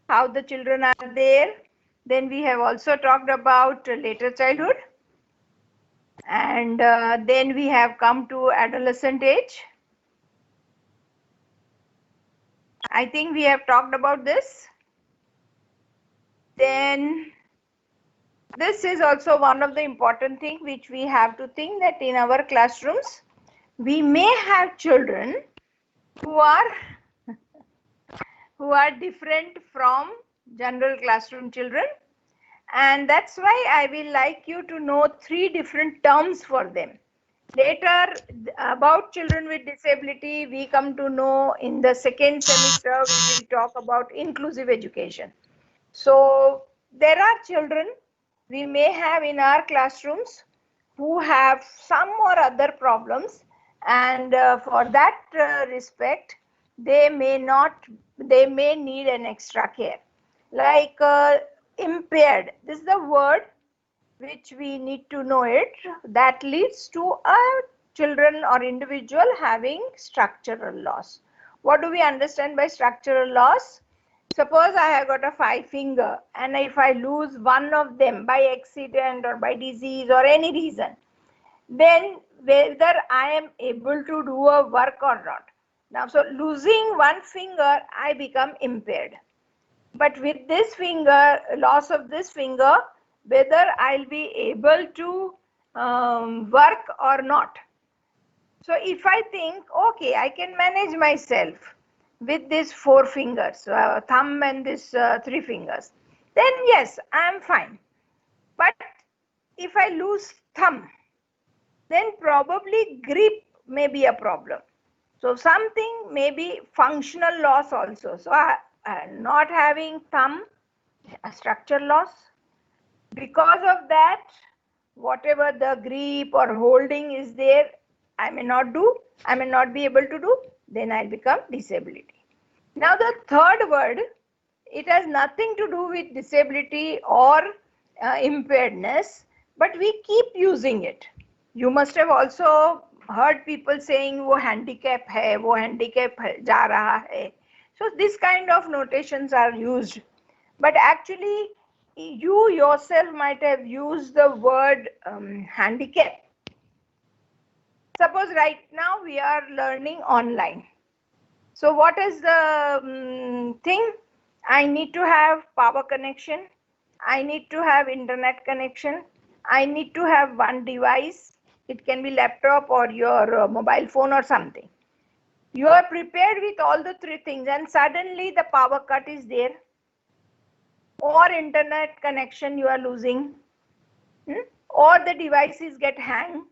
how the children are there. Then we have also talked about later childhood, and then we have come to adolescent age. I think we have talked about this. Then this is also one of the important things which we have to think, that in our classrooms we may have children who are different from general classroom children, and that's why I will like you to know 3 different terms for them. Later, about children with disability, we come to know in the second semester, we will talk about inclusive education. So there are children we may have in our classrooms who have some or other problems, and for that respect, they may need an extra care. Like impaired, this is the word which we need to know it, that leads to a children or individual having structural loss. What do we understand by structural loss? Suppose I have got a 5 finger, and if I lose one of them by accident or by disease or any reason, then whether I am able to do a work or not. Now, so losing one finger, I become impaired. But with this finger, loss of this finger, whether I'll be able to work or not. So if I think, okay, I can manage myself with these 4 fingers, thumb and this 3 fingers, then yes, I am fine. But if I lose thumb, then probably grip may be a problem. So something may be functional loss also. So not having thumb, a structure loss. Because of that, whatever the grip or holding is there, I may not be able to do, then I'll become disability. Now the third word, it has nothing to do with disability or impairedness, but we keep using it. You must have also heard people saying wo handicap hai, wo handicap ja raha hai. So this kind of notations are used, but actually you yourself might have used the word handicap. Suppose right now we are learning online. So what is the thing? I need to have power connection. I need to have internet connection. I need to have one device. It can be laptop or your mobile phone or something. You are prepared with all the 3 things, and suddenly the power cut is there, or internet connection you are losing, or the devices get hang.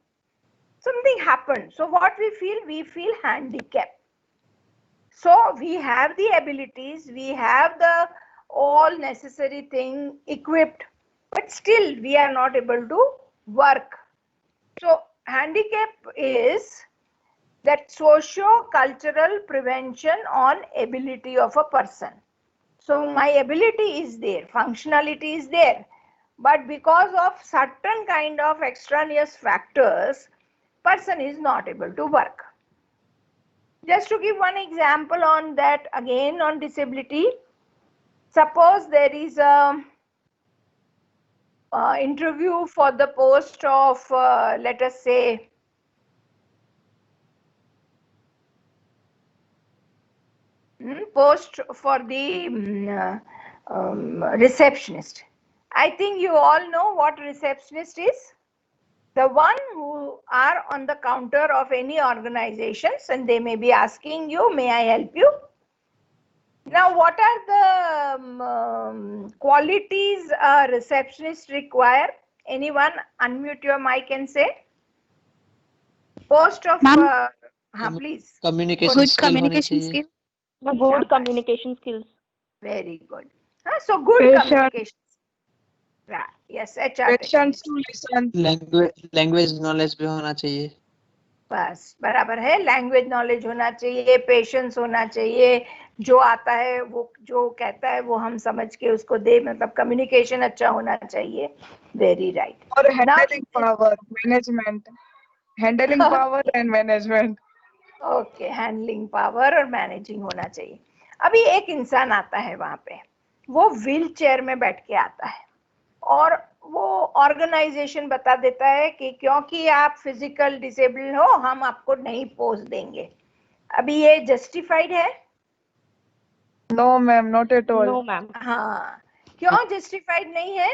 Something happened. So what we feel handicapped. So we have the abilities, we have the all necessary thing equipped, but still we are not able to work. So handicap is that socio-cultural prevention on ability of a person. So my ability is there, functionality is there, but because of certain kind of extraneous factors, person is not able to work. Just to give one example on that, again on disability, suppose there is a interview for the post of let us say post for the receptionist. I think you all know what receptionist is. The one who are on the counter of any organizations, and they may be asking you, may I help you? Now, what are the qualities a receptionist require? Anyone unmute your mic and say? Post of, please. Communication Good skill होनी communication चाहिए. skill. Good communication skills. Very good. So good Patient, communication. Right. Yes, HR patience techniques. to listen. Language knowledge भी होना चाहिए. बस बराबर है. Language knowledge होना चाहिए, पेशेंस होना चाहिए, जो आता है वो जो कहता है वो हम समझ के उसको दे, मतलब कम्युनिकेशन अच्छा होना चाहिए. Very right. और handling power, management, handling power and management. Okay, handling power और मैनेजिंग होना चाहिए. अभी एक इंसान आता है वहां पे, वो व्हील चेयर में बैठ के आता है और वो ऑर्गेनाइजेशन बता देता है कि क्योंकि आप फिजिकल डिसेबल हो हम आपको नहीं पोस्ट देंगे। अभी ये जस्टिफाइड है? No, ma'am, not at all. No, ma'am. हाँ, क्यों जस्टिफाइड नहीं है?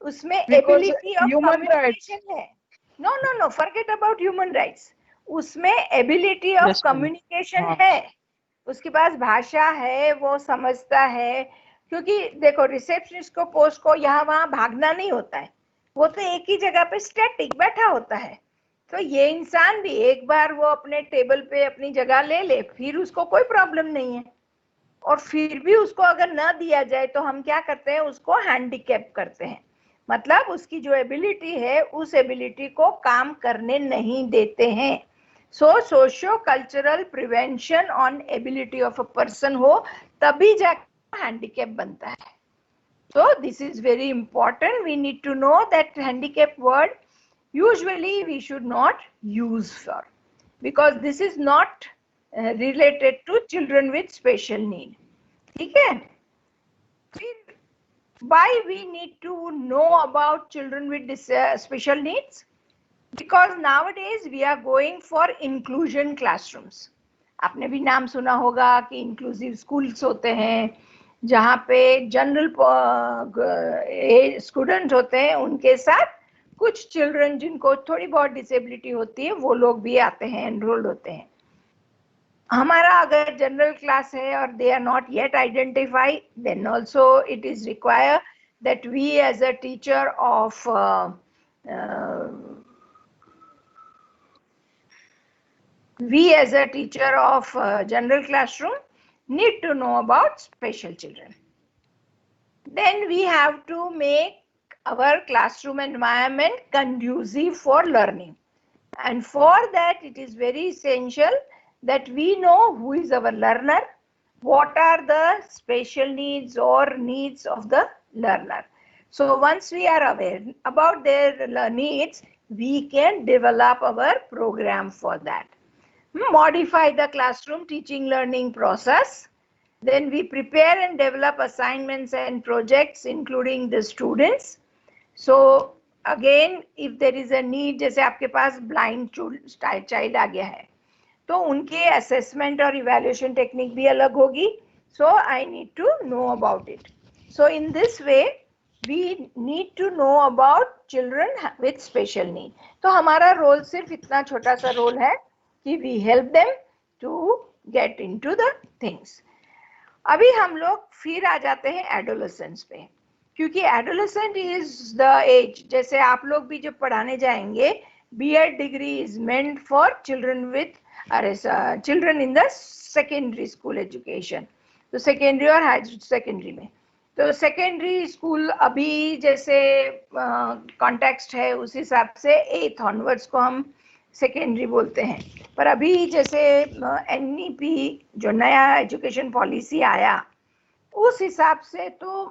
उसमें Because ability of human rights. Communication है। No no no, forget about human rights. उसमें ability of Yes, ma'am. Communication हाँ. है, उसके पास भाषा है, वो समझता है। क्योंकि देखो रिसेप्शनिस्ट को पोस्ट को यहाँ वहां भागना नहीं होता है, वो तो एक ही जगह पे स्टैटिक बैठा होता है। तो ये इंसान भी एक बार वो अपने टेबल पे अपनी जगह ले ले, फिर उसको कोई प्रॉब्लम नहीं है। और फिर भी उसको अगर न दिया जाए तो हम क्या करते हैं, उसको हैंडीकैप करते हैं। मतलब उसकी जो एबिलिटी है उस एबिलिटी को काम करने नहीं देते हैं। So socio cultural prevention on ability of a person हो तभी जाकर हैंडीकैप बनता है। So this is very important. We need to know that handicap word usually we should not use for, because this is not related to children with special need. ठीक है? फिर why we need to know about children with special needs? Because nowadays we are going for inclusion classrooms. आपने भी नाम सुना होगा कि inclusive schools होते हैं जहाँ पे जनरल स्टूडेंट होते हैं, उनके साथ कुछ चिल्ड्रन जिनको थोड़ी बहुत डिसेबिलिटी होती है वो लोग भी आते हैं, एनरोल्ड होते हैं। हमारा अगर जनरल क्लास है और they are not yet identify, then also it is require that we as a teacher of general classroom need to know about special children. Then we have to make our classroom environment conducive for learning. And for that, it is very essential that we know who is our learner, what are the special needs or needs of the learner. So once we are aware about their needs, we can develop our program for that. Modify the classroom teaching learning process. Then we prepare and develop assignments and projects including the students. So again, if there is a need, जैसे आपके पास blind child आ गया है तो उनके assessment और evaluation technique भी अलग होगी. So I need to know about it. So in this way we need to know about children with special need. तो हमारा रोल सिर्फ इतना छोटा सा रोल है कि we help them to get into the things. अभी हम लोग फिर आ जाते हैं एडोलेसेंस पे, क्योंकि एडोलेसेंट इज द एज, जैसे आप लोग भी जब पढ़ाने जाएंगे, BEd degree is meant for children with children in the secondary school education, तो सेकेंडरी और हाई सेकेंडरी में। तो सेकेंडरी स्कूल अभी जैसे कॉन्टेक्स्ट है उस हिसाब से 8th ऑनवर्ड्स को हम सेकेंडरी बोलते हैं। पर अभी जैसे एनईपी जो नया एजुकेशन पॉलिसी आया उस हिसाब से तो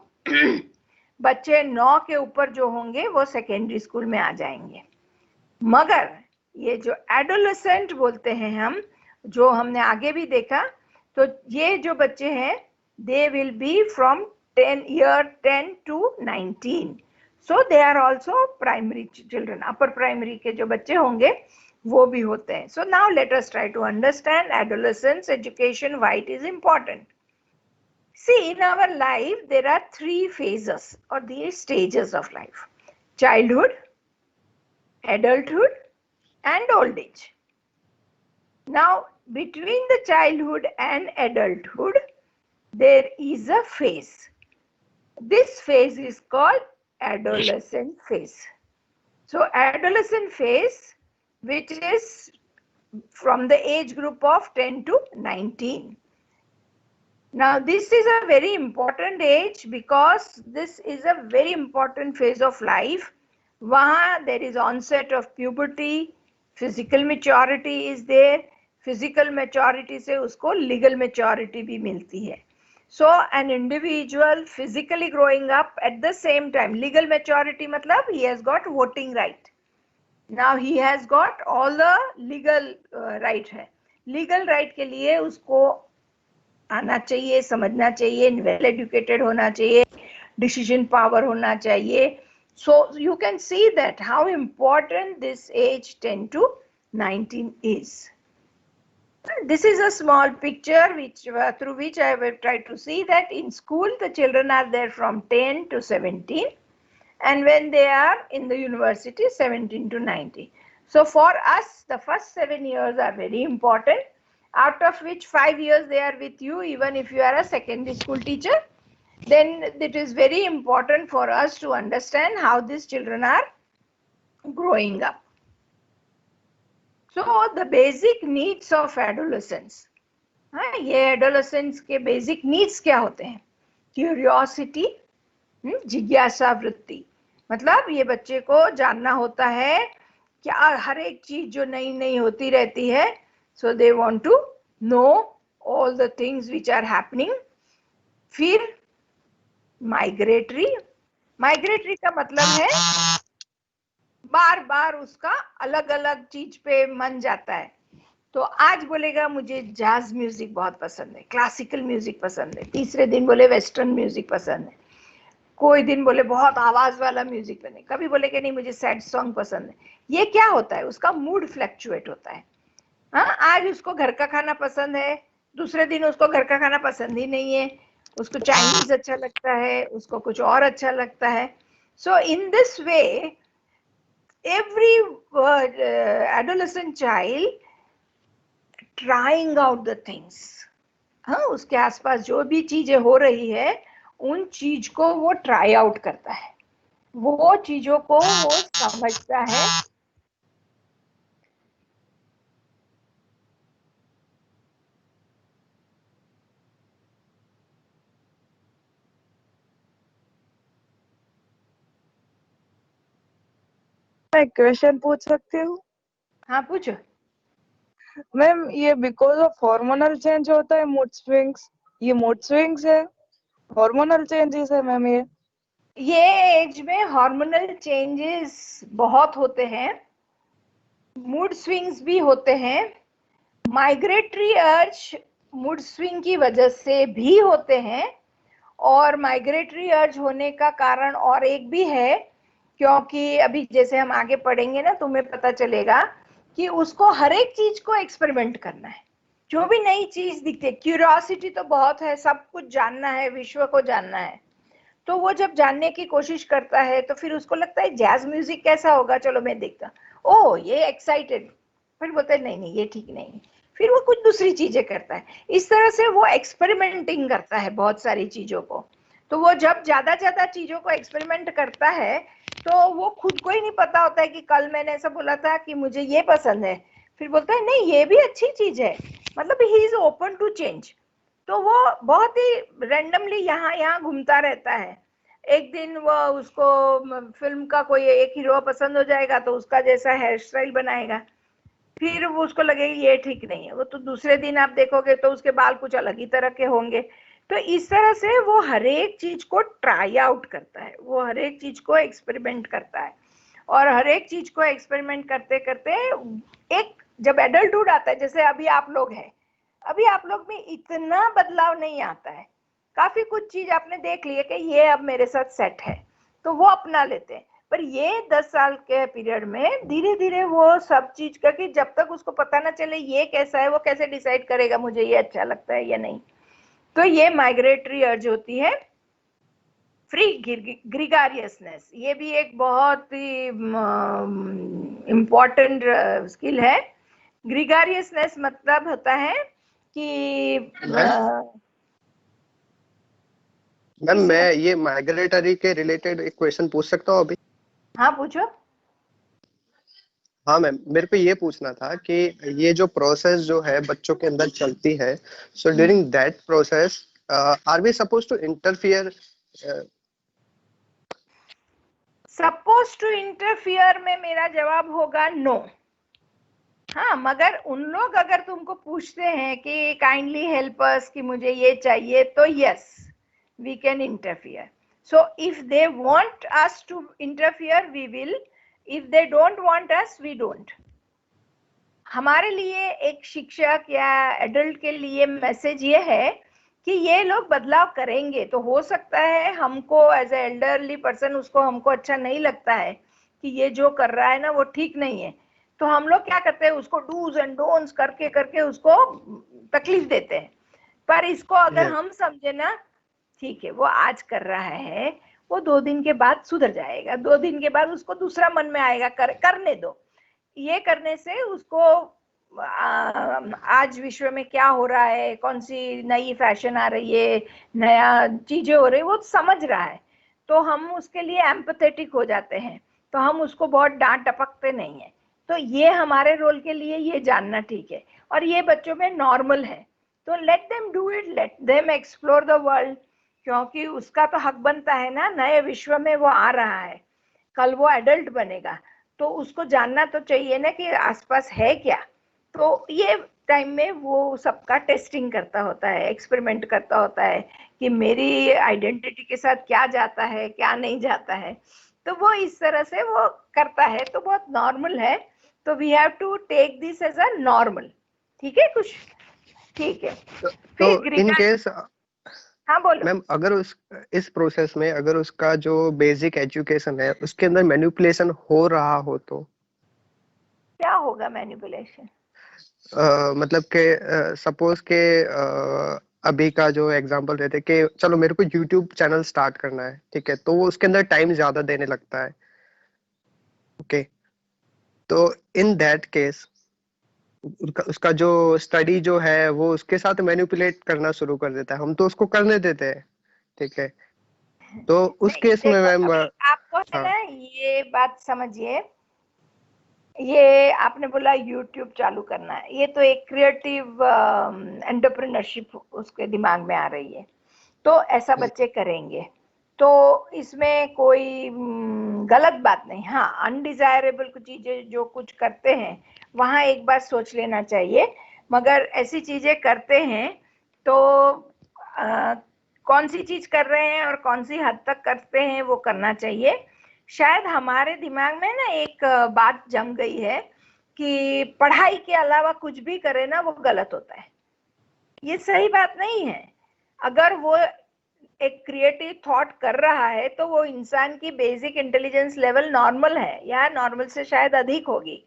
बच्चे 9 के ऊपर जो होंगे वो सेकेंडरी स्कूल में आ जाएंगे। मगर ये जो एडोलेसेंट बोलते हैं हम, जो हमने आगे भी देखा, तो ये जो बच्चे हैं they will be from 10 to 19. So they are also primary children. Upper primary के जो बच्चे होंगे वो भी होते हैं. So now let us try to understand adolescence education, why it is important. See, in our life there are 3 phases or these stages of life: childhood, adulthood and old age. Now between the childhood and adulthood there is a phase. This phase is called adolescent phase. So adolescent phase, which is from the age group of 10 to 19. Now this is a very important age because this is a very important phase of life. Wahan there is onset of puberty, physical maturity is there. Physical maturity से उसको legal maturity भी मिलती है. So an individual physically growing up at the same time, legal maturity matlab he has got voting right. Now he has got all the legal right है. Legal right के लिए उसको आना चाहिए, समझना चाहिए, वेल एजुकेटेड होना चाहिए, डिसीजन पावर होना चाहिए. So you can see that how important this age 10 to 19 is. This is a small picture which through which I will try to see that in school the children are there from 10 to 17, and when they are in the university 17 to 19. So for us the first 7 years are very important, out of which 5 years they are with you even if you are a secondary school teacher. Then it is very important for us to understand how these children are growing up. So the basic needs of adolescence. हाँ, ये adolescence के basic needs क्या होते हैं? Curiosity, जिज्ञासा वृत्ति, मतलब ये बच्चे को जानना होता है क्या हर एक चीज जो नई नई होती रहती है. So they want to know all the things which are happening. फिर माइग्रेटरी, माइग्रेटरी का मतलब है बार बार उसका अलग अलग चीज पे मन जाता है. तो आज बोलेगा मुझे जैज म्यूजिक बहुत पसंद है, क्लासिकल म्यूजिक पसंद है, तीसरे दिन बोले वेस्टर्न म्यूजिक पसंद है, कोई दिन बोले बहुत आवाज वाला म्यूजिक पसंद है, कभी बोले कि नहीं मुझे सैड सॉन्ग पसंद है. ये क्या होता है? उसका मूड फ्लक्चुएट होता है. हाँ, आज उसको घर का खाना पसंद है, दूसरे दिन उसको घर का खाना पसंद ही नहीं है, उसको चाइनीज अच्छा लगता है, उसको कुछ और अच्छा लगता है. So in this way every adolescent child trying out the things. हाँ, उसके आसपास जो भी चीजें हो रही है उन चीज को वो ट्राई आउट करता है, वो चीजों को वो समझता है. मैं क्वेश्चन पूछ सकती हूँ? हाँ पूछो. मैम, ये बिकॉज ऑफ हार्मोनल चेंज होता है मूड स्विंग्स? ये मूड स्विंग्स है, हार्मोनल चेंजेस है मैम? ये एज में हार्मोनल चेंजेस बहुत होते हैं, मूड स्विंग्स भी होते हैं. माइग्रेटरी अर्ज मूड स्विंग की वजह से भी होते हैं, और माइग्रेटरी अर्ज होने का कारण और एक भी है, क्योंकि अभी जैसे हम आगे पढ़ेंगे ना तुम्हें पता चलेगा कि उसको हर एक चीज को एक्सपेरिमेंट करना है, जो भी नई चीज दिखती है. क्यूरियोसिटी तो बहुत है, सब कुछ जानना है, विश्व को जानना है. तो वो जब जानने की कोशिश करता है तो फिर उसको लगता है जैज म्यूजिक कैसा होगा, चलो मैं देखता. ओ ये एक्साइटेड, फिर बोलता है नहीं नहीं ये ठीक नहीं, फिर वो कुछ दूसरी चीजें करता है. इस तरह से वो एक्सपेरिमेंटिंग करता है बहुत सारी चीजों को. तो वो जब ज्यादा ज्यादा चीजों को एक्सपेरिमेंट करता है तो वो खुद को ही नहीं पता होता है कि कल मैंने ऐसा बोला था कि मुझे ये पसंद है, फिर बोलता है नहीं ये भी अच्छी चीज है. मतलब he is open to change. तो वो बहुत ही रैंडमली यहाँ यहाँ घूमता रहता है. एक दिन वो उसको फिल्म का कोई एक हीरो पसंद हो जाएगा तो उसका जैसा हेयर स्टाइल बनाएगा, फिर वो उसको लगेगा ये ठीक नहीं है, वो तो दूसरे दिन आप देखोगे तो उसके बाल कुछ अलग ही तरह के होंगे. तो इस तरह से वो हर एक चीज को ट्राई आउट करता है, वो हर एक चीज को एक्सपेरिमेंट करता है, और हर एक चीज को एक्सपेरिमेंट करते करते एक जब एडल्टहुड आता है, जैसे अभी आप लोग हैं, अभी आप लोग में इतना बदलाव नहीं आता है, काफी कुछ चीज आपने देख ली है कि ये अब मेरे साथ सेट है तो वो अपना लेते हैं. पर ये 10 साल के पीरियड में धीरे धीरे वो सब चीज का कि जब तक उसको पता ना चले ये कैसा है, वो कैसे डिसाइड करेगा मुझे ये अच्छा लगता है या नहीं. तो ये माइग्रेटरी अर्ज होती है. फ्री ग्रिगारियसनेस, ये भी एक बहुत ही इम्पोर्टेंट स्किल है. ग्रिगारियसनेस मतलब होता है कि मैम मैं ये माइग्रेटरी के रिलेटेड एक क्वेश्चन पूछ सकता हूँ अभी? हाँ पूछो. हाँ मैम, मेरे को ये पूछना था कि ये जो प्रोसेस जो है बच्चों के अंदर चलती है, so during that process are we suppose to interfere? Suppose to interfere में मेरा जवाब होगा नो. हाँ, मगर उन लोग अगर तुमको पूछते हैं कि काइंडली हेल्प अस कि मुझे ये चाहिए, तो yes we can interfere. So if they want us to interfere we will, if they don't want us we don't. हमारे लिए एक शिक्षक या एडल्ट के लिए मैसेज ये है कि ये लोग बदलाव करेंगे। तो हो सकता है हमको एज ए एल्डरली पर्सन उसको हमको अच्छा नहीं लगता है कि ये जो कर रहा है ना वो ठीक नहीं है, तो हम लोग क्या करते हैं उसको डूज एंड डोंट्स करके करके उसको तकलीफ देते हैं। पर इसको अगर Yeah. हम समझे ना, ठीक है वो आज कर रहा है, वो 2 दिन के बाद सुधर जाएगा, 2 दिन के बाद उसको दूसरा मन में आएगा, करने दो। ये करने से उसको आज विश्व में क्या हो रहा है, कौन सी नई फैशन आ रही है, नया चीजें हो रही है, वो समझ रहा है, तो हम उसके लिए एम्पैथेटिक हो जाते हैं, तो हम उसको बहुत डांट टपकते नहीं है। तो ये हमारे रोल के लिए ये जानना ठीक है, और ये बच्चों में नॉर्मल है। तो let them do it, let them explore the world, क्योंकि उसका तो हक बनता है ना, नए विश्व में वो आ रहा है, कल वो एडल्ट बनेगा, तो उसको जानना तो चाहिए ना कि आसपास है क्या। तो ये टाइम में वो सबका टेस्टिंग करता होता है, एक्सपेरिमेंट करता होता है कि मेरी आइडेंटिटी के साथ क्या जाता है क्या नहीं जाता है, तो वो इस तरह से वो करता है, तो बहुत नॉर्मल है। तो we have to take this as a normal. ठीक है कुछ, ठीक है। तो फिर इन केस हाँ बोलो। मैम, अगर इस प्रोसेस में अगर उसका जो बेसिक एजुकेशन है उसके अंदर मैनिपुलेशन हो रहा हो तो क्या होगा मैनिपुलेशन? मतलब के सपोज के अभी का जो एग्जांपल देते कि चलो मेरे को यूट्यूब चैनल स्टार्ट करना है, ठीक है, तो वो उसके अंदर टाइम ज्यादा देने लगता है। ओके, तो इन दैट केस उसका जो स्टडी जो है वो उसके साथ मैनिपुलेट करना शुरू कर देता है, हम तो उसको करने देते हैं, ठीक है। तो उस नहीं केस में देखो, मैम अभी आपको है हाँ ना ये बात समझिए, ये आपने बोला यूट्यूब चालू करना है, ये तो एक क्रिएटिव एंटरप्रेन्योरशिप उसके दिमाग में आ रही है, तो ऐसा बच्चे करेंगे, तो इसमें कोई गलत बात नहीं। हाँ, अनडिजायरेबल कुछ चीजें जो कुछ करते हैं वहां एक बार सोच लेना चाहिए, मगर ऐसी चीजें करते हैं तो कौन सी चीज कर रहे हैं और कौन सी हद तक करते हैं वो करना चाहिए। शायद हमारे दिमाग में ना एक बात जम गई है कि पढ़ाई के अलावा कुछ भी करे ना वो गलत होता है। ये सही बात नहीं है। अगर वो एक क्रिएटिव थॉट कर रहा है तो वो इंसान की बेसिक इंटेलिजेंस लेवल नॉर्मल है या नॉर्मल से शायद अधिक होगी,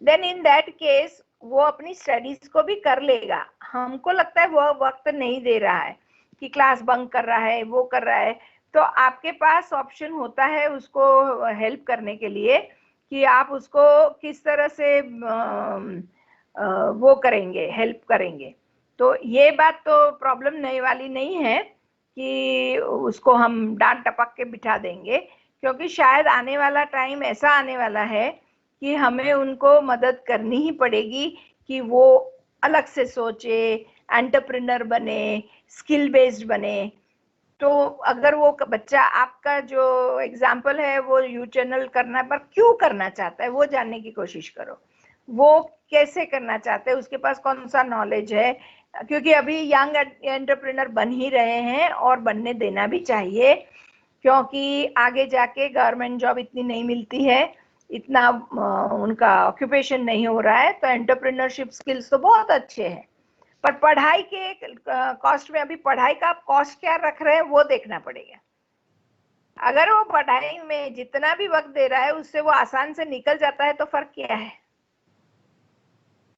देन इन दैट केस वो अपनी स्टडीज को भी कर लेगा। हमको लगता है वो वक्त नहीं दे रहा है कि क्लास बंक कर रहा है, वो कर रहा है, तो आपके पास ऑप्शन होता है उसको हेल्प करने के लिए कि आप उसको किस तरह से वो करेंगे, हेल्प करेंगे। तो ये बात तो प्रॉब्लम नहीं वाली नहीं है कि उसको हम डांट टपक के बिठा देंगे, क्योंकि शायद आने वाला टाइम ऐसा आने वाला है कि हमें उनको मदद करनी ही पड़ेगी कि वो अलग से सोचे, एंटरप्रेन्योर बने, स्किल बेस्ड बने। तो अगर वो बच्चा, आपका जो एग्जाम्पल है वो यू चैनल करना, पर क्यों करना चाहता है वो जानने की कोशिश करो, वो कैसे करना चाहते हैं, उसके पास कौन सा नॉलेज है, क्योंकि अभी यंग एंटरप्रेन्योर बन ही रहे हैं और बनने देना भी चाहिए, क्योंकि आगे जाके गवर्नमेंट जॉब इतनी नहीं मिलती है, इतना उनका ऑक्यूपेशन नहीं हो रहा है, तो एंटरप्रेन्योरशिप स्किल्स तो बहुत अच्छे हैं, पर पढ़ाई के कॉस्ट में अभी पढ़ाई का आप कॉस्ट क्या रख रहे हैं वो देखना पड़ेगा। अगर वो पढ़ाई में जितना भी वक्त दे रहा है उससे वो आसान से निकल जाता है तो फर्क क्या है?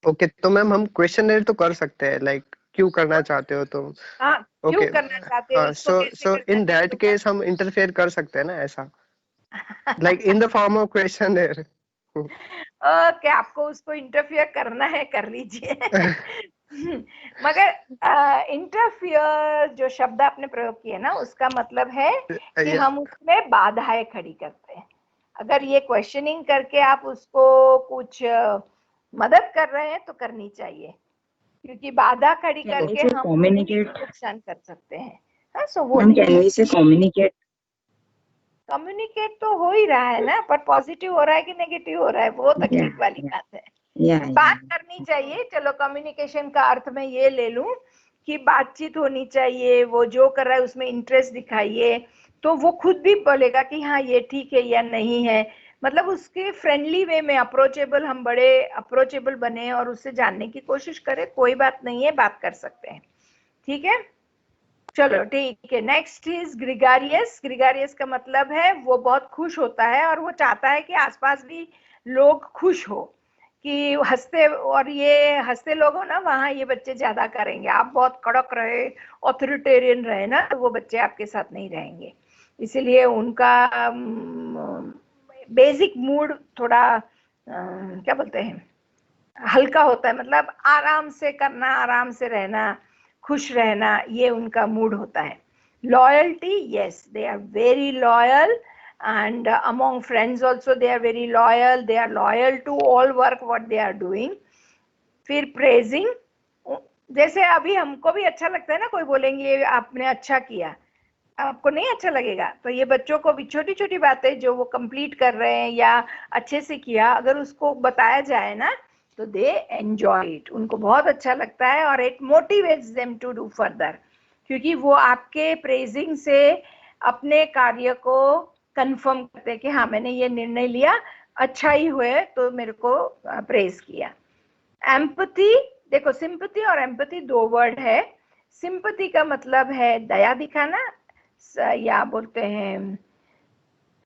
ओके, तो मैम हम क्वेश्चनर तो कर सकते हैं, लाइक क्यों करना चाहते हो तुम। हाँ, क्यों ओके, करना चाहते हो, हाँ, इसको सो कैसे सो करना इन दैट चाहिए केस हम इंटरफेयर कर सकते हैं ना ऐसा, like in the form of questionnaire. Okay, आपको उसको इंटरफियर करना है कर लीजिए। मगर इंटरफियर जो शब्द आपने प्रयोग किया ना उसका मतलब है कि हम उसमें बाधाएं खड़ी करते हैं। अगर ये क्वेश्चनिंग करके आप उसको कुछ मदद कर रहे हैं तो करनी चाहिए, क्योंकि बाधा खड़ी करके हम communicate नुकसान कर सकते हैं। हाँ, सो वो मैम, नहीं, कैन वी से कम्युनिकेट? कम्युनिकेट तो हो ही रहा है ना, पर पॉजिटिव हो रहा है कि नेगेटिव हो रहा है वो तकलीफ वाली बात है। बात करनी चाहिए, चलो कम्युनिकेशन का अर्थ मैं ये ले लूं कि बातचीत होनी चाहिए, वो जो कर रहा है उसमें इंटरेस्ट दिखाइए, तो वो खुद भी बोलेगा कि हाँ ये ठीक है या नहीं है, मतलब उसके फ्रेंडली वे में अप्रोचेबल, हम बड़े अप्रोचेबल बने और उससे जानने की कोशिश करें, कोई बात नहीं है, बात कर सकते हैं। ठीक है, चलो ठीक है। Next is ग्रिगारियस। ग्रिगारियस का मतलब है वो बहुत खुश होता है और वो चाहता है कि आसपास भी लोग खुश हो, कि हंसते, और ये हंसते लोग हो ना वहाँ ये बच्चे ज्यादा करेंगे। आप बहुत कड़क रहे, ऑथोरिटेरियन रहे ना, तो वो बच्चे आपके साथ नहीं रहेंगे। इसीलिए उनका बेसिक मूड थोड़ा क्या बोलते हैं, हल्का होता है, मतलब आराम से करना, आराम से रहना, खुश रहना, ये उनका मूड होता है। Loyalty, yes, they are very loyal, and among friends also they are very loyal, they are loyal to all work what they are doing. फिर praising, जैसे अभी हमको भी अच्छा लगता है ना, कोई बोलेंगे आपने अच्छा किया, आपको नहीं अच्छा लगेगा, तो ये बच्चों को भी छोटी छोटी बातें जो वो कंप्लीट कर रहे हैं या अच्छे से किया, अगर उसको बताया जाए ना तो दे एंजॉय इट, उनको बहुत अच्छा लगता है और it motivates them to do further, क्योंकि वो आपके प्रेजिंग से अपने कार्य को कंफर्म करते हैं कि हाँ मैंने ये निर्णय लिया, अच्छा ही हुए तो मेरे को प्रेज किया। एम्पैथी, देखो सिंपैथी और एम्पैथी दो वर्ड है। सिंपैथी का मतलब है दया दिखाना, या बोलते हैं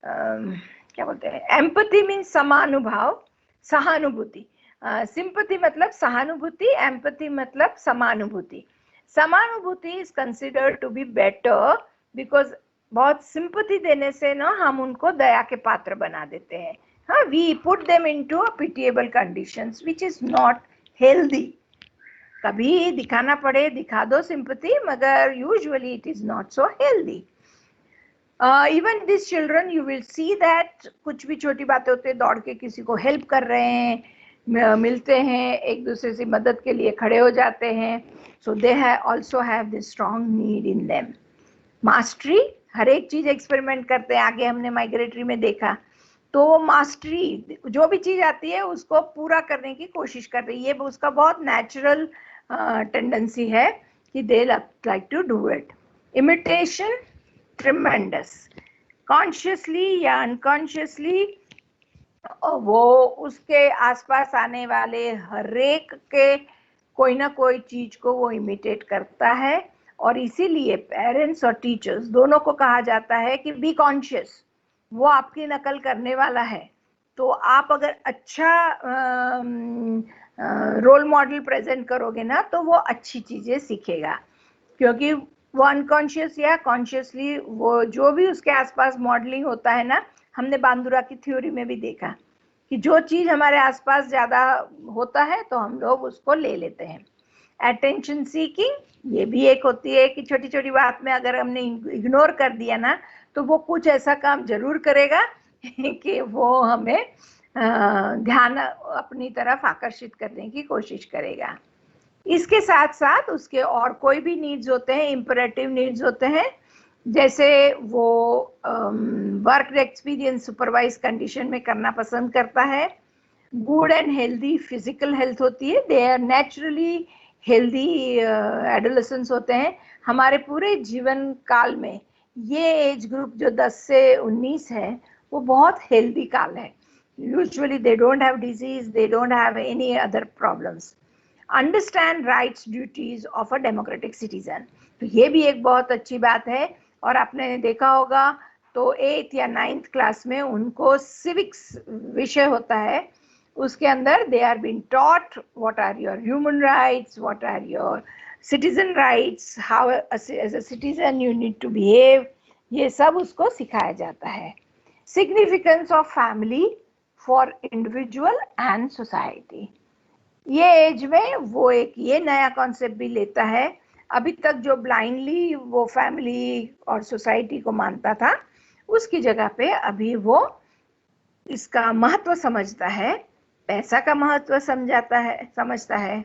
क्या बोलते हैं, एम्पैथी मीन्स समानुभाव, सहानुभूति। सिंपैथी मतलब सहानुभूति, एम्पैथी मतलब समानुभूति। समानुभूति is considered to be better because बहुत सिंपैथी देने से ना हम उनको दया के पात्र बना देते हैं। हाँ, we put them into pitiable conditions which is not healthy. कभी दिखाना पड़े दिखा दो सिंपैथी, मगर usually it is not so healthy. Even this children you will see that कुछ भी छोटी बातें होती है दौड़ के किसी को हेल्प कर रहे हैं, मिलते हैं, एक दूसरे से मदद के लिए खड़े हो जाते हैं। So they also have this strong need in them. Mastery, हर एक चीज एक्सपेरिमेंट करते हैं, आगे हमने माइग्रेटरी में देखा, तो मास्टरी जो भी चीज आती है उसको पूरा करने की कोशिश कर रही है, उसका बहुत नेचुरल टेंडेंसी है कि they like to do it. Imitation, tremendous, consciously या अनकॉन्शियसली वो उसके आसपास आने वाले हर एक के कोई ना कोई चीज को वो इमिटेट करता है, और इसीलिए पेरेंट्स और टीचर्स दोनों को कहा जाता है कि बी कॉन्शियस, वो आपकी नकल करने वाला है। तो आप अगर अच्छा रोल मॉडल प्रेजेंट करोगे ना तो वो अच्छी चीजें सीखेगा, क्योंकि वो अनकॉन्शियस या कॉन्शियसली वो जो भी उसके आसपास मॉडलिंग होता है ना, हमने बांदुरा की थ्योरी में भी देखा कि जो चीज हमारे आसपास ज्यादा होता है तो हम लोग उसको ले लेते हैं। अटेंशन सीकिंग, ये भी एक होती है कि छोटी छोटी बात में अगर हमने इग्नोर कर दिया ना तो वो कुछ ऐसा काम जरूर करेगा कि वो हमें ध्यान अपनी तरफ आकर्षित करने की कोशिश करेगा। इसके साथ साथ उसके और कोई भी नीड्स होते हैं, इंपरेटिव नीड्स होते हैं, जैसे वो वर्क एक्सपीरियंस सुपरवाइज कंडीशन में करना पसंद करता है। Good and healthy physical health होती है, they are naturally healthy adolescence होते हैं। हमारे पूरे जीवन काल में ये एज ग्रुप जो 10 से 19 है वो बहुत हेल्दी काल है। Usually they don't have disease, they don't have any other problems. Understand rights duties of a democratic citizen, तो ये भी एक बहुत अच्छी बात है। और आपने देखा होगा तो 8th या 9th क्लास में उनको सिविक्स विषय होता है, उसके अंदर they are been taught what are your human rights, what are your citizen rights, how as a citizen you need to behave, ये सब उसको सिखाया जाता है। Significance of family for individual and society, ये एज में वो एक ये नया कॉन्सेप्ट भी लेता है। अभी तक जो ब्लाइंडली वो फैमिली और सोसाइटी को मानता था, उसकी जगह पे अभी वो इसका महत्व समझता है, पैसा का महत्व समझता है।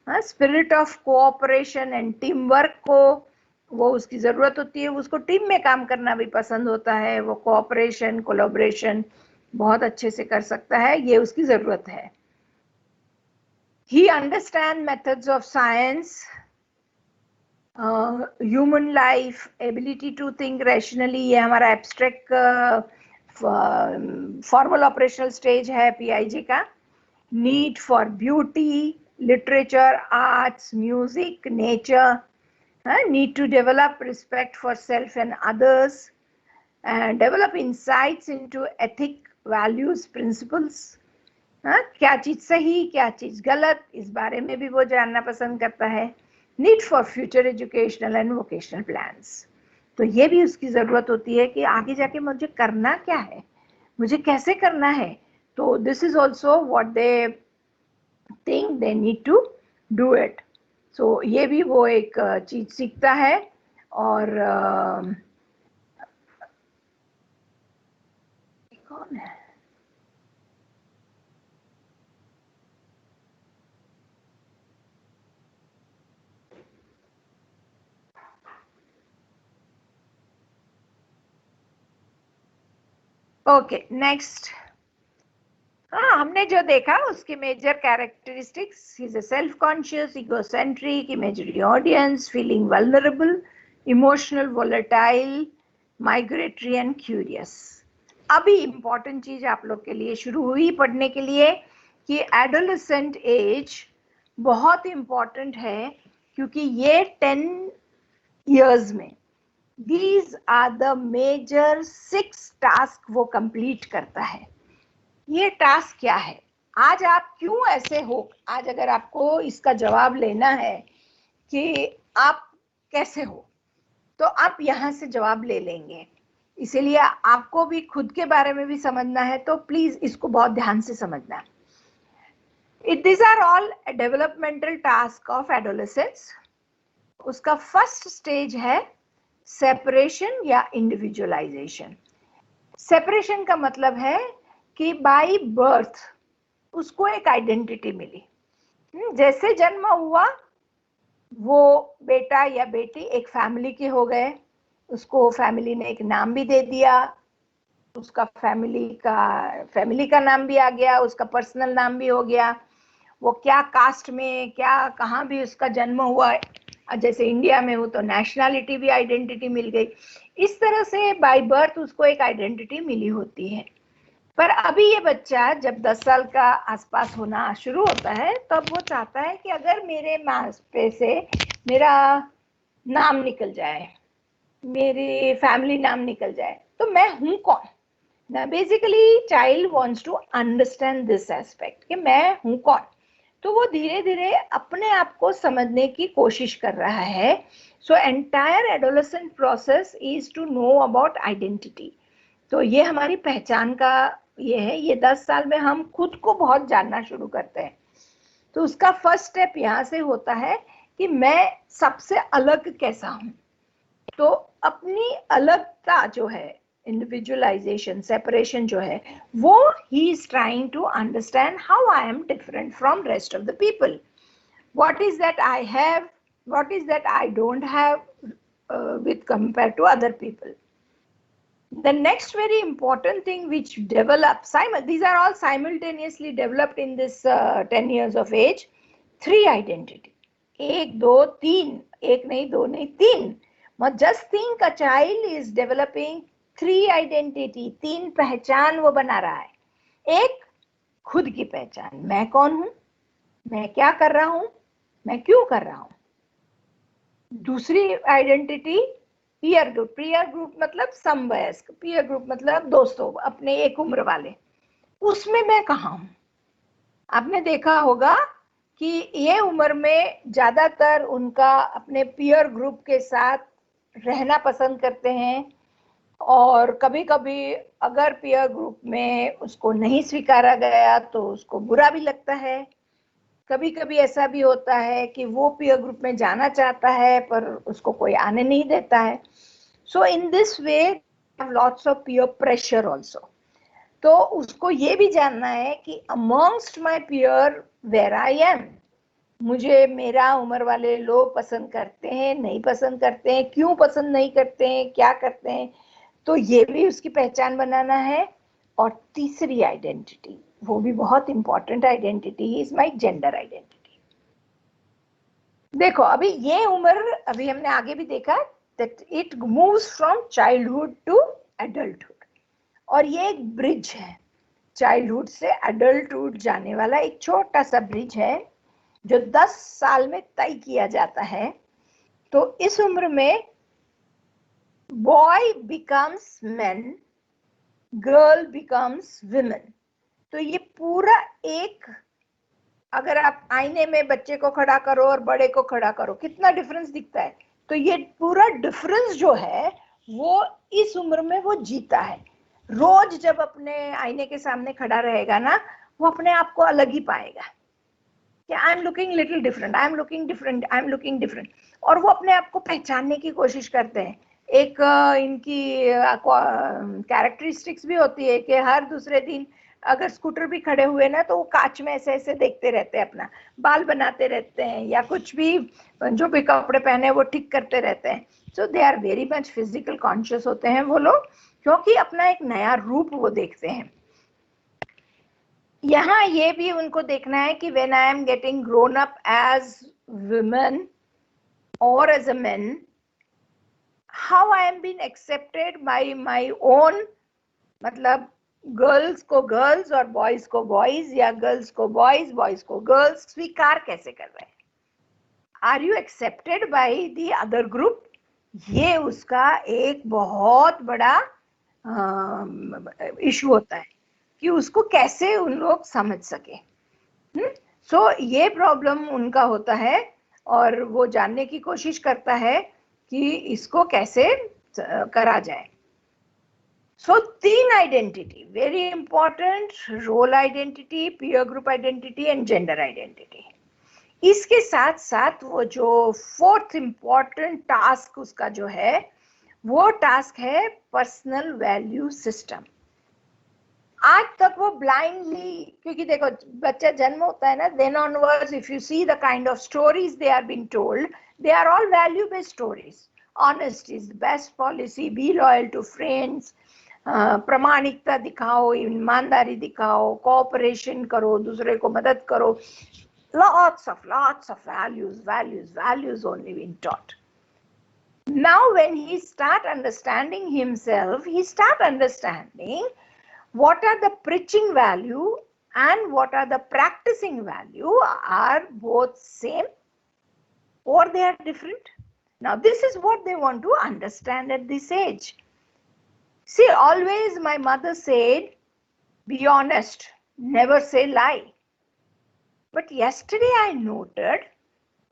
Spirit of cooperation and team work को वो उसकी जरूरत होती है, उसको टीम में काम करना भी पसंद होता है, वो कोऑपरेशन कोलैबोरेशन बहुत अच्छे से कर सकता है, ये उसकी जरूरत है। He understands methods of science, human life, ability to think rationally, ये हमारा abstract formal operational stage है PIJ का। Need for beauty, literature, arts, music, nature, need to develop respect for self and others, and develop insights into ethic, values, principles. क्या चीज सही, क्या चीज गलत, इस बारे में भी वो जानना पसंद करता है. Need for future educational and vocational plans. तो ये भी उसकी जरूरत होती है कि आगे जाके मुझे करना क्या है, मुझे कैसे करना है. तो this is also what they think they need to do it. So ये भी वो एक चीज सीखता है. और कौन है, ओके नेक्स्ट. हाँ, हमने जो देखा उसके major characteristics. He is a self conscious, egocentric, imaginary audience, feeling vulnerable, emotional, volatile, migratory and curious. अभी इंपॉर्टेंट चीज आप लोग के लिए शुरू हुई पढ़ने के लिए कि एडोलेसेंट एज बहुत इंपॉर्टेंट है, क्योंकि ये 10 years में these are the major 6 task वो कंप्लीट करता है. ये टास्क क्या है, आज आप क्यों ऐसे हो, आज अगर आपको इसका जवाब लेना है कि आप कैसे हो, तो आप यहाँ से जवाब ले लेंगे. इसीलिए आपको भी खुद के बारे में भी समझना है, तो प्लीज इसको बहुत ध्यान से समझना. These are all developmental task of adolescence. उसका फर्स्ट स्टेज है सेपरेशन या इंडिविजुअलाइजेशन. सेपरेशन का मतलब है कि बाय बर्थ उसको एक आइडेंटिटी मिली. जैसे जन्म हुआ वो बेटा या बेटी एक फैमिली के हो गए, उसको फैमिली ने एक नाम भी दे दिया, उसका फैमिली का नाम भी आ गया, उसका पर्सनल नाम भी हो गया. वो क्या कास्ट में, क्या कहाँ भी उसका जन्म हुआ, जैसे इंडिया में हो तो नेशनैलिटी भी आइडेंटिटी मिल गई. इस तरह से बाय बर्थ उसको एक आइडेंटिटी मिली होती है. पर अभी ये बच्चा जब 10 साल का आसपास होना शुरू होता है, तब वो चाहता है कि अगर मेरे मांस पे से मेरा नाम निकल जाए, मेरी फैमिली नाम निकल जाए, तो मैं हूं कौन. ना basically child wants to understand this aspect कि मैं हूं कौन. तो वो धीरे धीरे अपने आप को समझने की कोशिश कर रहा है. So entire adolescent process is to know about identity. तो ये हमारी पहचान का ये है. ये 10 साल में हम खुद को बहुत जानना शुरू करते हैं. तो उसका फर्स्ट स्टेप यहाँ से होता है कि मैं सबसे अलग कैसा हूँ. तो अपनी अलगता जो है, इंडिविजुअलाइजेशन, सेपरेशन जो है, वो he is trying to understand how I am different from rest of the people. What is that I have, what is that I don't have with compare to other people. The next very important thing which develops, these are all simultaneously developed in this 10 years of age, 3 identity. 1, 2, 3, 1 नहीं 2 नहीं 3. Just think a child is developing 3 identity, 3 पहचान वो बना रहा है. एक खुद की पहचान, मैं कौन हूं, मैं क्या कर रहा हूं, मैं क्यों कर रहा हूं. दूसरी identity peer group. Peer group मतलब समवयस्क, पीयर ग्रुप मतलब दोस्तों, अपने एक उम्र वाले. उसमें मैं कहाँ हूँ. आपने देखा होगा कि ये उम्र में ज्यादातर उनका अपने पीयर ग्रुप के साथ रहना पसंद करते हैं, और कभी कभी अगर पीयर ग्रुप में उसको नहीं स्वीकारा गया तो उसको बुरा भी लगता है. कभी कभी ऐसा भी होता है कि वो पीयर ग्रुप में जाना चाहता है पर उसको कोई आने नहीं देता है. So in this way lots of peer pressure also. तो उसको ये भी जानना है कि amongst my peer where I am, मुझे मेरा उम्र वाले लोग पसंद करते हैं, नहीं पसंद करते हैं, क्यों पसंद नहीं करते हैं, क्या करते हैं. तो ये भी उसकी पहचान बनाना है. और तीसरी आइडेंटिटी, वो भी बहुत important identity, is my gender identity. देखो अभी ये उम्र, अभी हमने आगे भी देखा that it moves from childhood to adulthood, और ये एक ब्रिज है. चाइल्डहुड से एडल्टहुड जाने वाला एक छोटा सा ब्रिज है जो 10 साल में तय किया जाता है. तो इस उम्र में boy becomes man, girl becomes women. तो ये पूरा एक, अगर आप आईने में बच्चे को खड़ा करो और बड़े को खड़ा करो, कितना डिफरेंस दिखता है। तो ये पूरा डिफरेंस जो है वो इस उम्र में वो जीता है। रोज जब अपने आईने के सामने खड़ा रहेगा ना, वो अपने आप को अलग ही पाएगा कि I am looking little different, I am looking different, I am looking different. और वो अपने आप को पहचानने की कोशिश करते हैं। एक इनकी कैरेक्टरिस्टिक्स भी होती है कि हर दूसरे दिन अगर स्कूटर भी खड़े हुए ना, तो वो कांच में ऐसे ऐसे देखते रहते हैं, अपना बाल बनाते रहते हैं, या कुछ भी जो भी कपड़े पहने वो ठीक करते रहते हैं। So they are very much physical conscious होते हैं वो लोग, क्योंकि अपना एक नया रूप वो देखते हैं। यहाँ ये भी उनको देखना है कि when I am getting grown up as women और as a man, how I am been accepted by my own, मतलब गर्ल्स को गर्ल्स और बॉयज को बॉयज, या गर्ल्स को बॉयज, बॉयज को गर्ल्स स्वीकार कैसे कर रहे हैं। Are you accepted by the other group? ये उसका एक बहुत बड़ा इशू होता है कि उसको कैसे उन लोग समझ सके। सो ये प्रॉब्लम उनका होता है, और वो जानने की कोशिश करता है कि इसको कैसे करा जाए। So 3 identity very important, role identity, peer group identity and gender identity. इसके साथ साथ वो जो 4th इंपॉर्टेंट टास्क उसका जो है, वो टास्क है पर्सनल वैल्यू सिस्टम। आज तक वो ब्लाइंडली, क्योंकि देखो बच्चा जन्म होता है ना, then onwards if you see the kind of stories they are being told, they are all value based stories. Honesty is the best policy, be loyal to friends, प्रामाणिकता दिखाओ, ईमानदारी दिखाओ, कोऑपरेशन करो, दूसरे को मदद करो, lots of values only being taught. Now when he start understanding himself, he start understanding what are the preaching value and what are the practicing value, are both same or they are different. Now this is what they want to understand at this age. See, always my mother said, be honest, never say lie. But yesterday I noted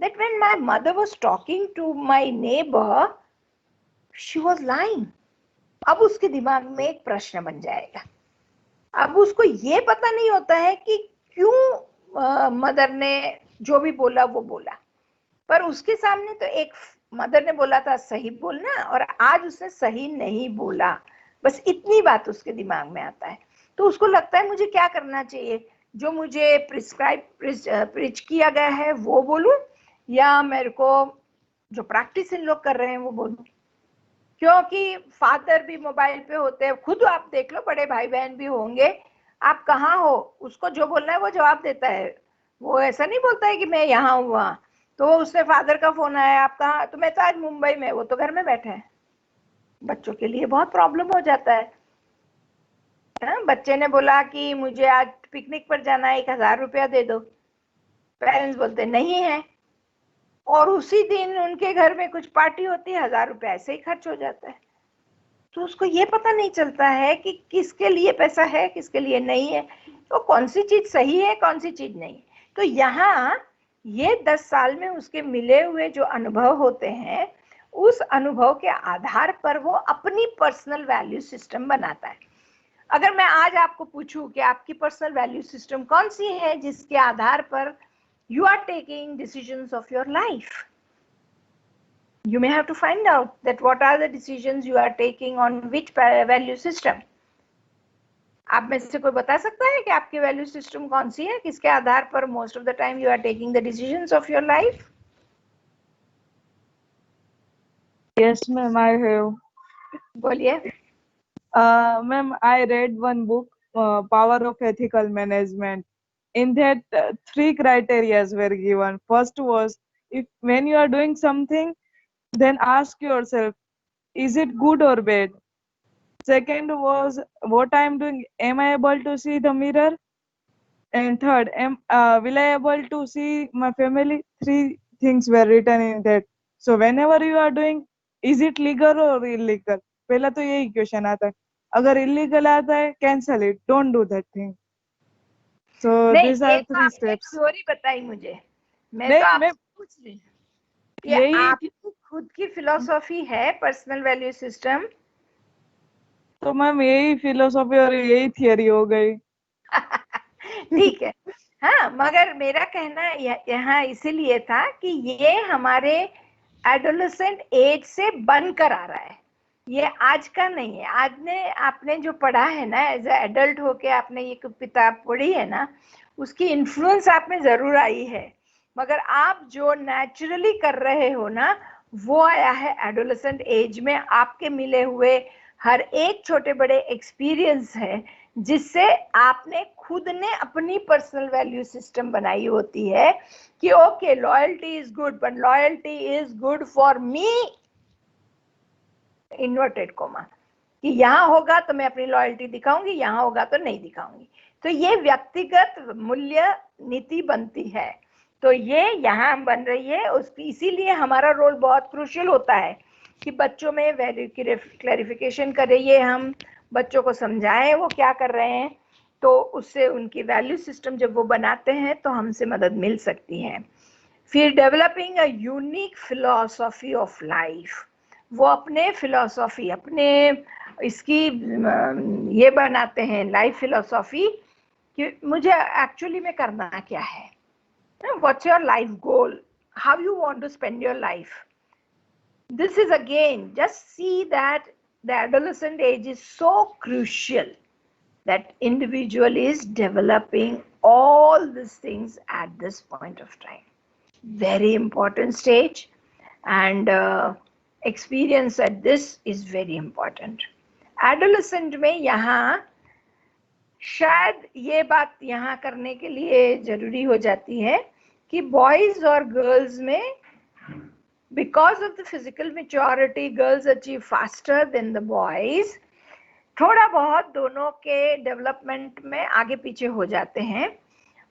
that when my mother was talking to my neighbor, she was lying. अब उसके दिमाग में एक प्रश्न बन जाएगा। अब उसको ये पता नहीं होता है कि क्यों मदर ने जो भी बोला वो बोला, पर उसके सामने तो एक मदर ने बोला था सही बोलना, और आज उसने सही नहीं बोला। बस इतनी बात उसके दिमाग में आता है। तो उसको लगता है मुझे क्या करना चाहिए, जो मुझे प्रिच किया गया है वो बोलूं, या मेरे को जो प्रैक्टिस इन लोग कर रहे हैं वो बोलूं। क्योंकि फादर भी मोबाइल पे होते हैं, खुद आप देख लो, बड़े भाई बहन भी होंगे, आप कहाँ हो, उसको जो बोलना है वो जवाब देता है। वो ऐसा नहीं बोलता है कि मैं यहाँ हूँ वहाँ। तो उसने फादर का फोन आया, आप कहाँ, तो मैं तो आज मुंबई में, वो तो घर में बैठे हैं। बच्चों के लिए बहुत प्रॉब्लम हो जाता है। बच्चे ने बोला कि मुझे आज पिकनिक पर जाना है, 1000 रुपया दे दो। पेरेंट्स बोलते नहीं है, और उसी दिन उनके घर में कुछ पार्टी होती है, 1000 रुपया ऐसे ही खर्च हो जाता है। तो उसको ये पता नहीं चलता है कि किसके लिए पैसा है, किसके लिए नहीं है, तो कौन सी चीज सही है, कौन सी चीज नहीं। तो यहाँ ये 10 साल में उसके मिले हुए जो अनुभव होते हैं, उस अनुभव के आधार पर वो अपनी पर्सनल वैल्यू सिस्टम बनाता है। अगर मैं आज आपको पूछूं कि आपकी पर्सनल वैल्यू सिस्टम कौन सी है जिसके आधार पर you are taking decisions of your life, you may have to find out that what are the decisions you are taking on which value system. आप में से कोई बता सकता है कि आपकी वैल्यू सिस्टम कौन सी है, किसके आधार पर most of the time you are taking the decisions of your life? Yes, ma'am, I have. बोलिए। Ma'am, I read one book, Power of Ethical Management. In that, 3 criteria were given. First was, if when you are doing something, then ask yourself, is it good or bad? Second was, what I am doing, am I able to see the mirror? And third, will I able to see my family? 3 things were written in that. So whenever you are doing, is it legal or illegal? पहला तो यही question आता है. अगर illegal आता है, cancel it. Don't do that thing. So नहीं, these ये are तो 3 आपने steps. थ्योरी बताई मुझे, मैं नहीं, तो आपसे मैं पूछ रही हूँ, ये यही आपकी खुद की फिलोसॉफी है पर्सनल वैल्यू सिस्टम? तो मैम यही फिलोसॉफी और यही थियरी हो गई. ठीक है, हाँ, मगर मेरा कहना यहाँ इसीलिए था कि ये हमारे एडोलेसेंट एज से बनकर आ रहा है, ये आज का नहीं है. आज ने आपने जो पढ़ा है ना, एज ए एडल्ट होके आपने ये किताब पढ़ी है ना, उसकी इन्फ्लुएंस आप में जरूर आई है, मगर आप जो नेचुरली कर रहे हो ना, वो आया है एडोलेसेंट एज में. आपके मिले हुए हर एक छोटे बड़े एक्सपीरियंस है, जिससे आपने खुद ने अपनी पर्सनल वैल्यू सिस्टम बनाई होती है कि okay, loyalty is good, but loyalty is good for me, inverted coma, कि यहाँ होगा तो मैं अपनी लॉयल्टी दिखाऊंगी, यहाँ होगा तो नहीं दिखाऊंगी. तो ये व्यक्तिगत मूल्य नीति बनती है, तो ये यहाँ बन रही है उसकी. इसीलिए हमारा रोल बहुत क्रूशियल होता है कि बच्चों में वैल्यू की क्लैरिफिकेशन करिए, हम बच्चों को समझाएं वो क्या कर रहे हैं, तो उससे उनकी वैल्यू सिस्टम जब वो बनाते हैं तो हमसे मदद मिल सकती है. फिर developing a unique philosophy of life, वो अपने फिलॉसफी, अपने इसकी ये बनाते हैं लाइफ फिलॉसफी कि मुझे एक्चुअली में करना क्या है, what's your life goal, how you want to spend your life. This is again, just see that the adolescent age is so crucial that individual is developing all these things at this point of time. Very important stage, and experience at this is very important. Adolescent में यहाँ शायद ये बात यहाँ करने के लिए जरूरी हो जाती है कि बॉयज और गर्ल्स में because of the physical maturity, girls achieve faster than the boys. थोड़ा बहुत दोनों के डेवलपमेंट में आगे पीछे हो जाते हैं.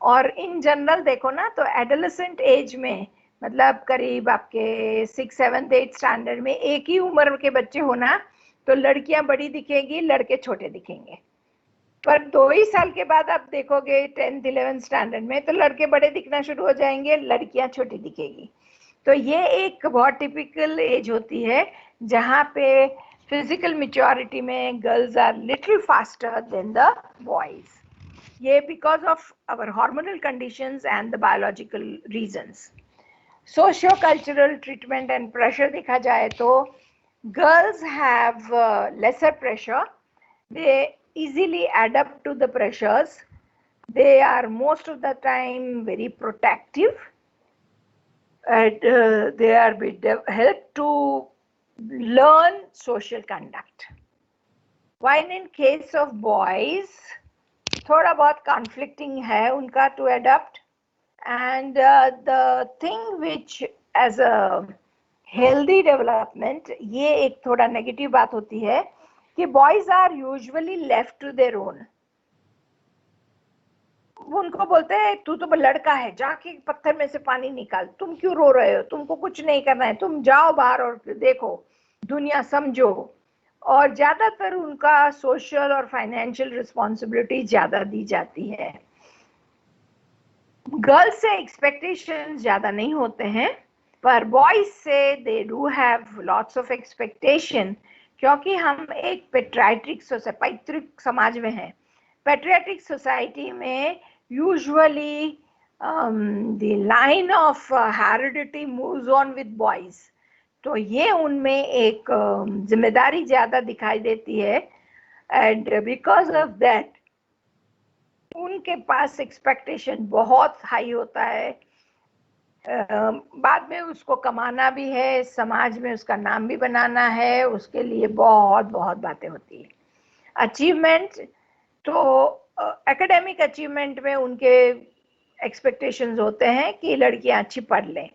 और इन जनरल देखो ना, तो एडोलेसेंट एज में मतलब करीब आपके 6, 7, 8 स्टैंडर्ड में एक ही उम्र के बच्चे होना, तो लड़कियां बड़ी दिखेंगी, लड़के छोटे दिखेंगे. पर 2 ही साल के बाद आप देखोगे 10th 11th स्टैंडर्ड में, तो लड़के बड़े दिखना शुरू हो जाएंगे, लड़कियां छोटी दिखेगी. तो ये एक बहुत टिपिकल एज होती है जहाँ पे फिजिकल मैच्योरिटी में girls are little faster than the boys. ये because of our hormonal conditions and the biological reasons. Socio cultural treatment and pressure देखा जाए तो girls have lesser pressure, they easily adapt to the pressures, they are most of the time very protective, and they are helped to learn social conduct. While in case of boys, थोड़ा बहुत conflicting है उनका to adapt, and the thing which as a healthy development, ये एक थोड़ा negative बात होती है कि boys are usually left to their own. उनको बोलते हैं तू तो लड़का है, जाके पत्थर में से पानी निकाल, तुम क्यों रो रहे हो, तुमको कुछ नहीं करना है, तुम जाओ बाहर और देखो दुनिया, समझो. और ज्यादातर उनका सोशल और फाइनेंशियल रिस्पॉन्सिबिलिटी ज्यादा दी जाती है. गर्ल्स से एक्सपेक्टेशंस ज्यादा नहीं होते हैं, पर बॉयज से they do have lots of expectation, क्योंकि हम एक पैतृक समाज में हैं. पैट्रियाटिक सोसाइटी में usually the line of heredity moves on with boys, तो ये उनमें एक जिम्मेदारी ज्यादा दिखाई देती है, and because of that उनके पास एक्सपेक्टेशन बहुत हाई होता है. बाद में उसको कमाना भी है, समाज में उसका नाम भी बनाना है, उसके लिए बहुत बहुत बातें होती है. अचीवमेंट तो एकेडमिक अचीवमेंट में उनके एक्सपेक्टेशंस होते हैं कि लड़कियां अच्छी पढ़ लें.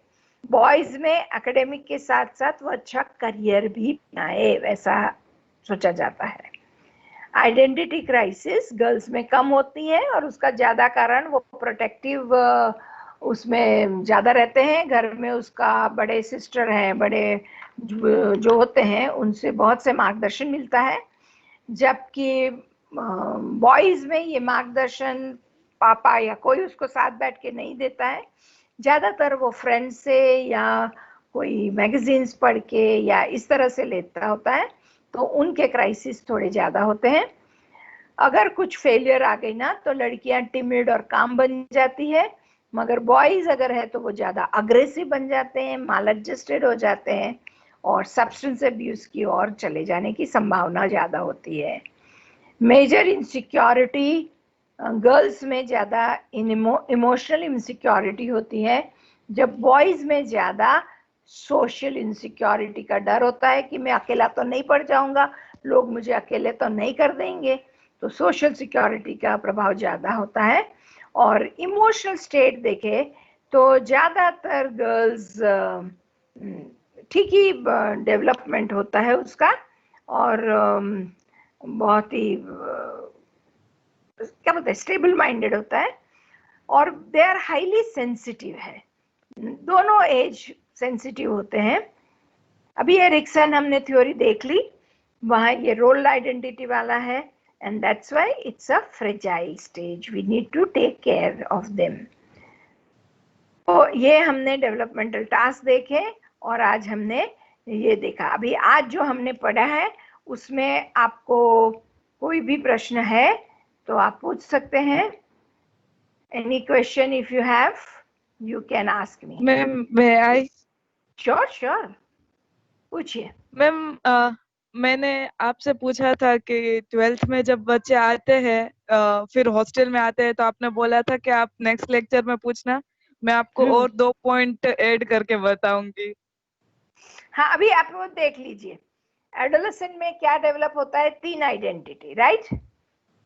बॉयज में एकेडमिक के साथ साथ वो अच्छा करियर भी बनाए, वैसा सोचा जाता है. आइडेंटिटी क्राइसिस गर्ल्स में कम होती है, और उसका ज्यादा कारण वो प्रोटेक्टिव उसमें ज्यादा रहते हैं, घर में उसका बड़े सिस्टर हैं, बड़े जो होते हैं उनसे बहुत से मार्गदर्शन मिलता है, जबकि बॉयज में ये मार्गदर्शन पापा या कोई उसको साथ बैठ के नहीं देता है। ज्यादातर वो फ्रेंड से या कोई मैगजीन्स पढ़ के या इस तरह से लेता होता है, तो उनके क्राइसिस थोड़े ज्यादा होते हैं। अगर कुछ फेलियर आ गई ना तो लड़कियां टिमिड और काम बन जाती है, मगर बॉयज अगर है तो वो ज्यादा अग्रेसिव बन जाते हैं, माल एडजस्टेड हो जाते हैं और सब्सटेंस अब्यूज की ओर चले जाने की संभावना ज्यादा होती है। मेजर इनसिक्योरिटी गर्ल्स में ज्यादा इमोशनल इनसिक्योरिटी होती है, जब बॉयज में ज्यादा सोशल इनसिक्योरिटी का डर होता है कि मैं अकेला तो नहीं पड़ जाऊंगा, लोग मुझे अकेले तो नहीं कर देंगे, तो सोशल सिक्योरिटी का प्रभाव ज्यादा होता है। और इमोशनल स्टेट देखे तो ज्यादातर गर्ल्स ठीक ही डेवलपमेंट होता है उसका, और बहुत ही क्या बोलते हैं स्टेबल माइंडेड होता है, और दे आर हाईली सेंसिटिव है। दोनों एज सेंसिटिव होते हैं। अभी एरिक्सन हमने थ्योरी देख ली, वहां ये रोल आइडेंटिटी वाला है, and that's why it's a fragile stage, we need to take care of them। तो ये हमने डेवलपमेंटल टास्क देखे और आज हमने ये देखा। अभी आज जो हमने पढ़ा है उसमें आपको कोई भी प्रश्न है तो आप पूछ सकते हैं। any question if you have you can ask me। Ma'am may I? sure पूछिए। मैम मैंने आपसे पूछा था कि 12th में जब बच्चे आते हैं फिर हॉस्टल में आते हैं, तो आपने बोला था कि आप नेक्स्ट लेक्चर में पूछना, मैं आपको और 2 पॉइंट ऐड करके बताऊंगी। हाँ, अभी आप वो देख लीजिए एडोलेसेंट में क्या डेवलप होता है, 3 identity, right?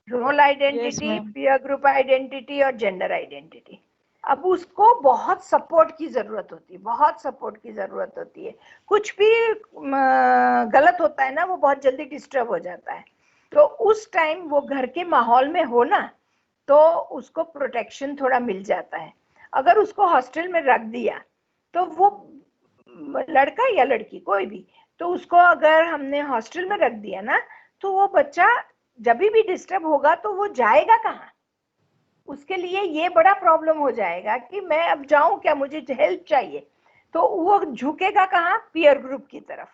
Role identity, peer group identity और जेंडर आइडेंटिटी। अब उसको बहुत सपोर्ट की जरूरत होती है, बहुत सपोर्ट की जरूरत होती है। कुछ भी गलत होता है ना, वो बहुत जल्दी डिस्टर्ब हो जाता है, तो उस टाइम वो घर के माहौल में हो ना तो उसको प्रोटेक्शन थोड़ा मिल जाता है। अगर उसको हॉस्टल में रख दिया तो वो लड़का या लड़की कोई भी, तो उसको अगर हमने हॉस्टल में रख दिया ना तो वो बच्चा जब भी डिस्टर्ब होगा तो वो जाएगा कहाँ? उसके लिए ये बड़ा प्रॉब्लम हो जाएगा कि मैं अब जाऊं क्या, मुझे हेल्प चाहिए, तो वो झुकेगा कहाँ? पीयर ग्रुप की तरफ।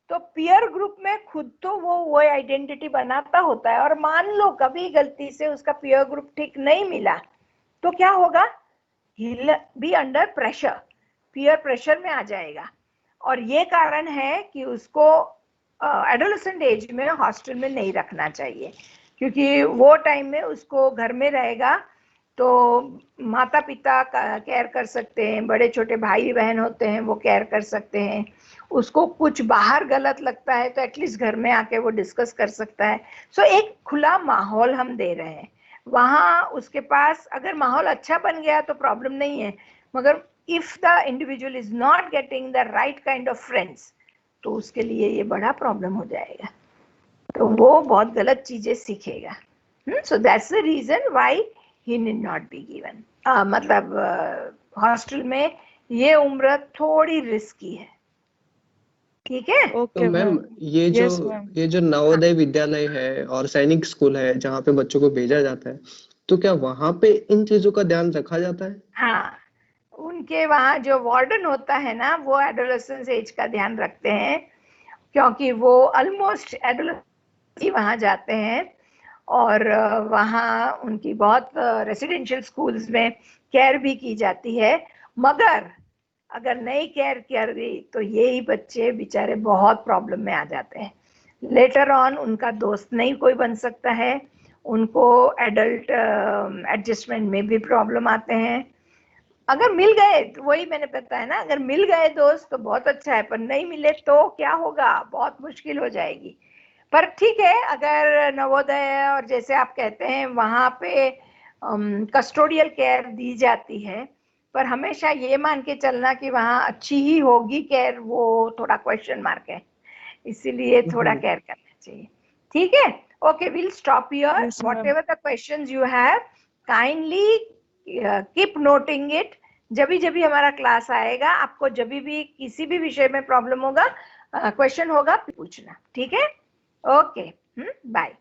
तो पीयर ग्रुप में खुद तो वो आइडेंटिटी बनाता होता है, और मान लो कभी गलती से उसका पीयर ग्रुप ठीक नहीं मिला तो क्या होगा? he'll be under pressure, peer pressure में आ जाएगा। और ये कारण है कि उसको एडोलेसेंट एज में हॉस्टल में नहीं रखना चाहिए, क्योंकि वो टाइम में उसको घर में रहेगा तो माता पिता केयर कर सकते हैं, बड़े छोटे भाई बहन होते हैं वो केयर कर सकते हैं, उसको कुछ बाहर गलत लगता है तो एटलीस्ट घर में आके वो डिस्कस कर सकता है। सो एक खुला माहौल हम दे रहे हैं वहाँ उसके पास। अगर माहौल अच्छा बन गया तो प्रॉब्लम नहीं है, मगर if the individual is not getting the right kind of friends तो उसके लिए ये बड़ा प्रॉब्लम हो जाएगा, तो वो बहुत गलत चीजें सीखेगा। So that's the reason why he need not be given. मतलब हॉस्टल में ये उम्र थोड़ी रिस्की है, ठीक है? तो मैम ये जो नवोदय विद्यालय है और सैनिक स्कूल है जहाँ पे बच्चों को भेजा जाता है, तो क्या वहाँ पे इन चीजों का ध्यान रखा जाता है? हाँ, उनके वहाँ जो वार्डन होता है ना वो एडोलेसेंस एज का ध्यान रखते हैं, क्योंकि वो ऑलमोस्ट एडोलेसेंस वहाँ जाते हैं, और वहाँ उनकी बहुत रेसिडेंशियल स्कूल्स में केयर भी की जाती है। मगर अगर नहीं केयर करी तो यही बच्चे बेचारे बहुत प्रॉब्लम में आ जाते हैं। लेटर ऑन उनका दोस्त नहीं कोई बन सकता है, उनको एडल्ट एडजस्टमेंट में भी प्रॉब्लम आते हैं। अगर मिल गए तो वही मैंने बताया ना, अगर मिल गए दोस्त तो बहुत अच्छा है, पर नहीं मिले तो क्या होगा? बहुत मुश्किल हो जाएगी। पर ठीक है, अगर नवोदय और जैसे आप कहते हैं वहाँ पे कस्टोडियल केयर दी जाती है, पर हमेशा ये मान के चलना कि वहाँ अच्छी ही होगी केयर, वो थोड़ा क्वेश्चन मार्क है, इसीलिए थोड़ा केयर करना चाहिए। ठीक है, okay, we'll stop here। Yes, ma'am. Whatever the questions you have, kindly keep noting it जब भी हमारा क्लास आएगा, आपको जब भी किसी भी विषय में प्रॉब्लम होगा, क्वेश्चन होगा, पूछना, ठीक है? Okay, bye.